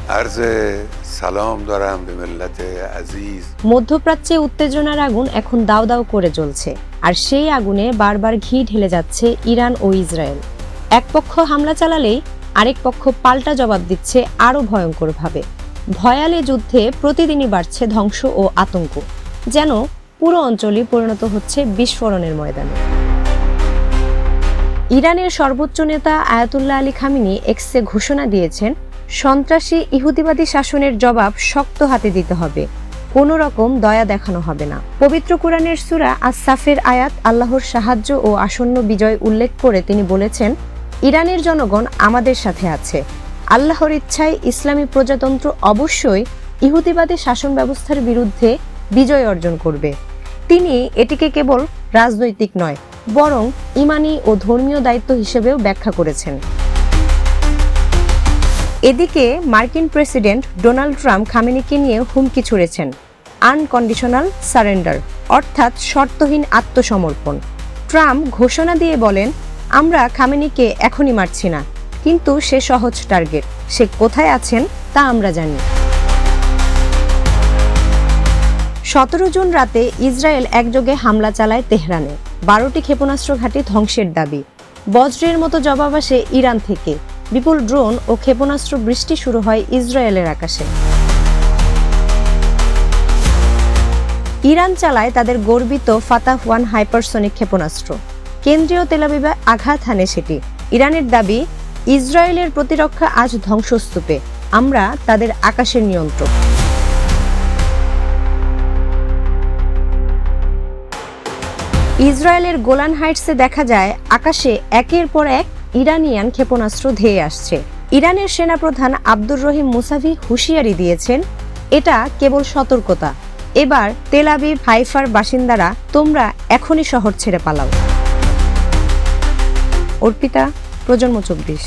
عرض سلام دارم به ملت عزیز মধ্যপ্রাচ্যে উত্তেজনার আগুন এখন দাউ দাউ করে জ্বলছে, আর সেই আগুনে বারবার ঘি ঢেলে যাচ্ছে ইরান ও ইসরায়েল। এক পক্ষ হামলা চালালেই আরেক পক্ষ পাল্টা জবাব দিচ্ছে আরও ভয়ঙ্করভাবে। ভয়ালে যুদ্ধে প্রতিদিনই বাড়ছে ধ্বংস ও আতঙ্ক, যেন পুরো অঞ্চলই পরিণত হচ্ছে বিস্ফোরণের ময়দানে। ইরানের সর্বোচ্চ নেতা আয়াতুল্লাহ আলী খামেনি এক্সে ঘোষণা দিয়েছেন, সন্ত্রাসী ইহুদিবাদী শাসনের জবাব শক্ত হাতে দিতে হবে, কোনো রকম দয়া দেখানো হবে না। পবিত্র কুরআনের সূরা আস-সাফের আয়াত আল্লাহর সাহায্য ও আসন্ন বিজয় উল্লেখ করে তিনি বলেছেন, ইরানের জনগণ আমাদের সাথে আছে। আল্লাহর ইচ্ছায় ইসলামী প্রজাতন্ত্র অবশ্যই ইহুদিবাদী শাসন ব্যবস্থার বিরুদ্ধে বিজয় অর্জন করবে। তিনি এটিকে কেবল রাজনৈতিক নয়, বরং ঈমানি ও ধর্মীয় দায়িত্ব হিসেবেও ব্যাখ্যা করেছেন। এদিকে মার্কিন প্রেসিডেন্ট ডোনাল্ড ট্রাম্প খামেনিকে নিয়ে হুমকি ছুড়েছেন, আনকন্ডিশনাল সারেন্ডার অর্থাৎ শর্তহীন আত্মসমর্পণ। ট্রাম্প ঘোষণা দিয়ে বলেন, আমরা খামেনিকে এখনই মারছি না, কিন্তু সে সহজ টার্গেট, সে কোথায় আছেন তা আমরা জানি। 17 জুন রাতে ইসরায়েল একযোগে হামলা চালায় তেহরানে। 12টি ক্ষেপণাস্ত্র ঘাঁটি ধ্বংসের দাবি। বজ্রের মতো জবাব আসে ইরান থেকে। বিপুল ড্রোন ও ক্ষেপণাস্ত্র বৃষ্টি শুরু হয় ইসরায়েলের আকাশে। ইরান চালায় তাদের গর্বিত ফাতাহ-1 হাইপারসনিক ক্ষেপণাস্ত্র। কেন্দ্রীয় তেল আবিবে আঘাত হানে সেটি। ইরানের দাবি, ইসরায়েলের প্রতিরক্ষা আজ ধ্বংসস্তূপে, আমরা তাদের আকাশের নিয়ন্ত্রক। ইসরায়েলের গোলান হাইটসে দেখা যায় আকাশে একের পর এক ইরানিয়ান ক্ষেপণাস্ত্র ধেয়ে আসছে। ইরানের সেনাপ্রধান আব্দুর রহিম মুসাভি হুঁশিয়ারি দিয়েছেন, এটা কেবল সতর্কতা, এবার তেল আবিব হাইফার বাসিন্দারা তোমরা এখনই শহর ছেড়ে পালাও। অর্পিতা, প্রজন্ম 24।